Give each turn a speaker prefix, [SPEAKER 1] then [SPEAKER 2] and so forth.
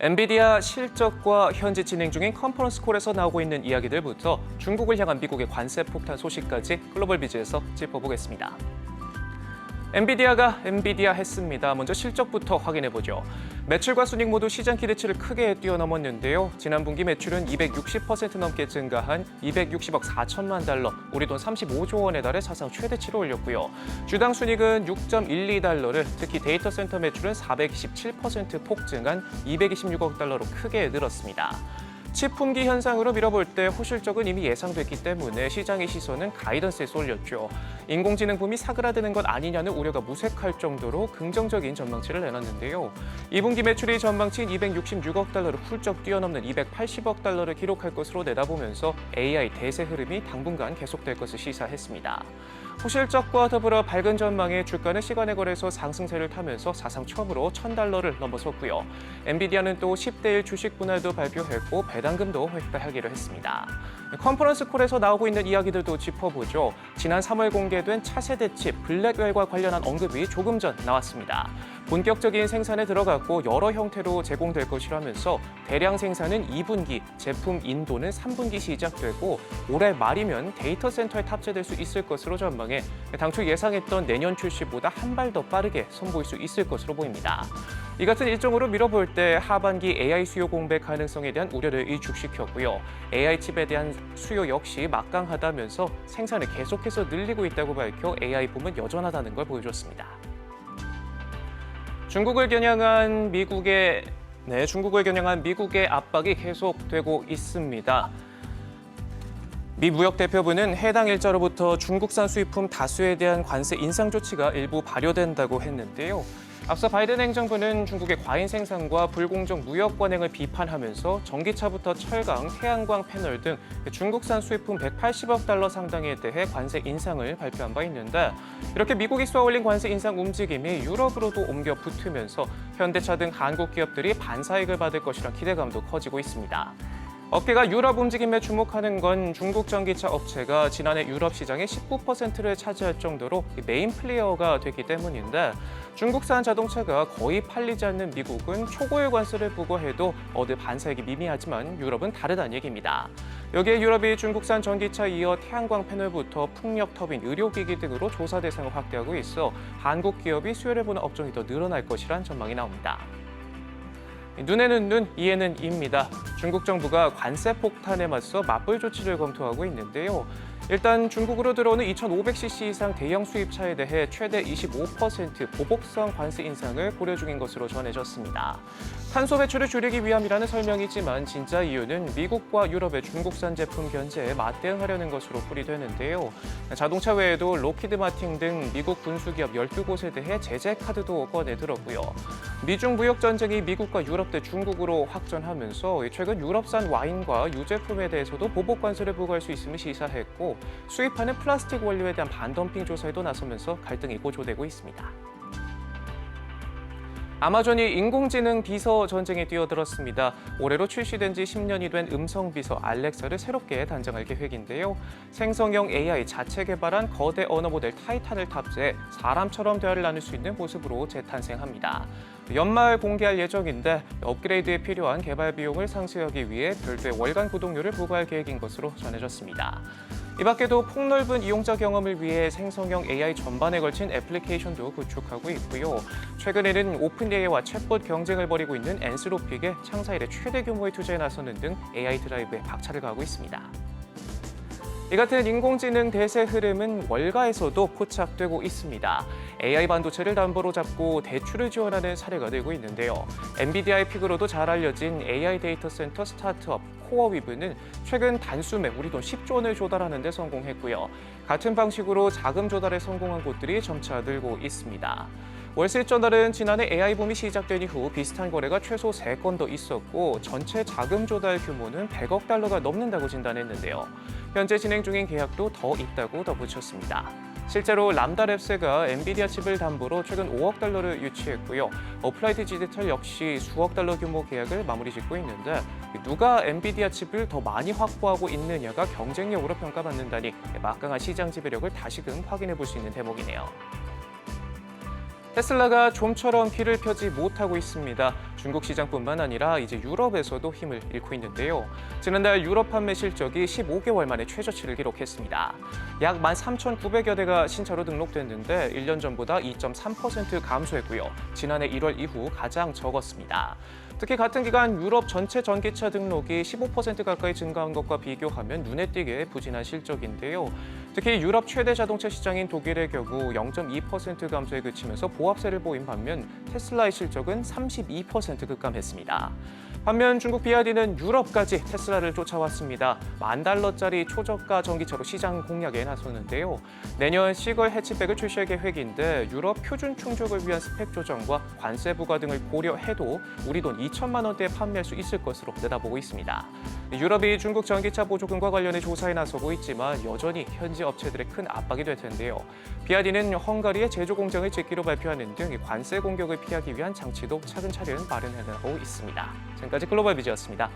[SPEAKER 1] 엔비디아 실적과 현재 진행 중인 컨퍼런스 콜에서 나오고 있는 이야기들부터 중국을 향한 미국의 관세 폭탄 소식까지 글로벌 비즈에서 짚어보겠습니다. 엔비디아가 엔비디아 했습니다. 먼저 실적부터 확인해보죠. 매출과 순익 모두 시장 기대치를 크게 뛰어넘었는데요. 지난 분기 매출은 260% 넘게 증가한 260억 4천만 달러, 우리 돈 35조 원에 달해 사상 최대치로 올렸고요. 주당 순익은 6.12달러를, 특히 데이터 센터 매출은 427% 폭증한 226억 달러로 크게 늘었습니다. 칩 품귀 현상으로 미뤄볼 때 호실적은 이미 예상됐기 때문에 시장의 시선은 가이던스에 쏠렸죠. 인공지능 붐이 사그라드는 것 아니냐는 우려가 무색할 정도로 긍정적인 전망치를 내놨는데요. 2분기 매출이 전망치인 266억 달러를 훌쩍 뛰어넘는 280억 달러를 기록할 것으로 내다보면서 AI 대세 흐름이 당분간 계속될 것을 시사했습니다. 호실적과 더불어 밝은 전망에 주가는 시간에 걸해서 상승세를 타면서 사상 처음으로 1,000달러를 넘어섰고요. 엔비디아는 또 10대1 주식 분할도 발표했고 배당금도 획득하기로 했습니다. 컨퍼런스 콜에서 나오고 있는 이야기들도 짚어보죠. 지난 3월 공개된 차세대 칩 블랙웰과 관련한 언급이 조금 전 나왔습니다. 본격적인 생산에 들어갔고 여러 형태로 제공될 것이라면서 대량 생산은 2분기, 제품 인도는 3분기 시작되고 올해 말이면 데이터 센터에 탑재될 수 있을 것으로 전망해 당초 예상했던 내년 출시보다 한 발 더 빠르게 선보일 수 있을 것으로 보입니다. 이 같은 일정으로 미뤄볼 때 하반기 AI 수요 공백 가능성에 대한 우려를 일축시켰고요. AI 칩에 대한 수요 역시 막강하다면서 생산을 계속해서 늘리고 있다고 밝혀 AI 붐은 여전하다는 걸 보여줬습니다. 중국을 겨냥한 미국의 압박이 계속되고 있습니다. 미 무역대표부는 해당 일자로부터 중국산 수입품 다수에 대한 관세 인상 조치가 일부 발효된다고 했는데요. 앞서 바이든 행정부는 중국의 과잉 생산과 불공정 무역 관행을 비판하면서 전기차부터 철강, 태양광 패널 등 중국산 수입품 180억 달러 상당에 대해 관세 인상을 발표한 바 있는데, 이렇게 미국이 쏘아올린 관세 인상 움직임이 유럽으로도 옮겨 붙으면서 현대차 등 한국 기업들이 반사이익을 받을 것이란 기대감도 커지고 있습니다. 업계가 유럽 움직임에 주목하는 건 중국 전기차 업체가 지난해 유럽 시장의 19%를 차지할 정도로 메인 플레이어가 됐기 때문인데, 중국산 자동차가 거의 팔리지 않는 미국은 초고율 관세를 부과해도 얻을 반사이익이 미미하지만 유럽은 다르다는 얘기입니다. 여기에 유럽이 중국산 전기차 이어 태양광 패널부터 풍력 터빈, 의료기기 등으로 조사 대상을 확대하고 있어 한국 기업이 수혜를 보는 업종이 더 늘어날 것이란 전망이 나옵니다. 눈에는 눈, 이에는 이입니다. 중국 정부가 관세 폭탄에 맞서 맞불 조치를 검토하고 있는데요. 일단 중국으로 들어오는 2,500cc 이상 대형 수입차에 대해 최대 25% 보복성 관세 인상을 고려 중인 것으로 전해졌습니다. 탄소 배출을 줄이기 위함이라는 설명이지만 진짜 이유는 미국과 유럽의 중국산 제품 견제에 맞대응하려는 것으로 풀이되는데요. 자동차 외에도 로키드 마틴 등 미국 군수기업 12곳에 대해 제재 카드도 꺼내들었고요. 미중 무역 전쟁이 미국과 유럽 대 중국으로 확전하면서 최근 유럽산 와인과 유제품에 대해서도 보복 관세를 부과할 수 있음을 시사했고, 수입하는 플라스틱 원료에 대한 반덤핑 조사에도 나서면서 갈등이 고조되고 있습니다. 아마존이 인공지능 비서 전쟁에 뛰어들었습니다. 올해로 출시된 지 10년이 된 음성 비서 알렉사를 새롭게 단장할 계획인데요. 생성형 AI 자체 개발한 거대 언어 모델 타이탄을 탑재해 사람처럼 대화를 나눌 수 있는 모습으로 재탄생합니다. 연말 공개할 예정인데 업그레이드에 필요한 개발 비용을 상쇄하기 위해 별도의 월간 구독료를 부과할 계획인 것으로 전해졌습니다. 이 밖에도 폭넓은 이용자 경험을 위해 생성형 AI 전반에 걸친 애플리케이션도 구축하고 있고요. 최근에는 오픈AI와 챗봇 경쟁을 벌이고 있는 엔스로픽에 창사 이래 최대 규모의 투자에 나서는 등 AI 드라이브에 박차를 가하고 있습니다. 이 같은 인공지능 대세 흐름은 월가에서도 포착되고 있습니다. AI 반도체를 담보로 잡고 대출을 지원하는 사례가 늘고 있는데요. 엔비디아의 픽으로도 잘 알려진 AI 데이터 센터 스타트업 코어위브는 최근 단숨에 우리 돈 10조 원을 조달하는 데 성공했고요. 같은 방식으로 자금 조달에 성공한 곳들이 점차 늘고 있습니다. 월스트리트저널은 지난해 AI 붐이 시작된 이후 비슷한 거래가 최소 3건 더 있었고 전체 자금 조달 규모는 100억 달러가 넘는다고 진단했는데요. 현재 진행 중인 계약도 더 있다고 덧붙였습니다. 실제로 람다랩스가 엔비디아 칩을 담보로 최근 5억 달러를 유치했고요. 어플라이드 디지털 역시 수억 달러 규모 계약을 마무리 짓고 있는데, 누가 엔비디아 칩을 더 많이 확보하고 있느냐가 경쟁력으로 평가받는다니 막강한 시장 지배력을 다시금 확인해 볼 수 있는 대목이네요. 테슬라가 좀처럼 길을 펴지 못하고 있습니다. 중국 시장뿐만 아니라 이제 유럽에서도 힘을 잃고 있는데요. 지난달 유럽 판매 실적이 15개월 만에 최저치를 기록했습니다. 약 13,900여 대가 신차로 등록됐는데 1년 전보다 2.3% 감소했고요. 지난해 1월 이후 가장 적었습니다. 특히 같은 기간 유럽 전체 전기차 등록이 15% 가까이 증가한 것과 비교하면 눈에 띄게 부진한 실적인데요. 특히 유럽 최대 자동차 시장인 독일의 경우 0.2% 감소에 그치면서 보합세를 보인 반면 테슬라의 실적은 32% 급감했습니다. 반면 중국 BYD는 유럽까지 테슬라를 쫓아왔습니다. $10,000짜리 초저가 전기차로 시장 공략에 나섰는데요. 내년 C걸 해치백을 출시할 계획인데 유럽 표준 충족을 위한 스펙 조정과 관세 부과 등을 고려해도 우리 돈 2천만 원대에 판매할 수 있을 것으로 내다보고 있습니다. 유럽이 중국 전기차 보조금과 관련해 조사에 나서고 있지만 여전히 현지 업체들의 큰 압박이 될 텐데요. BYD는 헝가리에 제조 공장을 짓기로 발표하는 등 관세 공격을 피하기 위한 장치도 차근차근 마련해 나가고 있습니다. 지금까지 글로벌 비즈였습니다.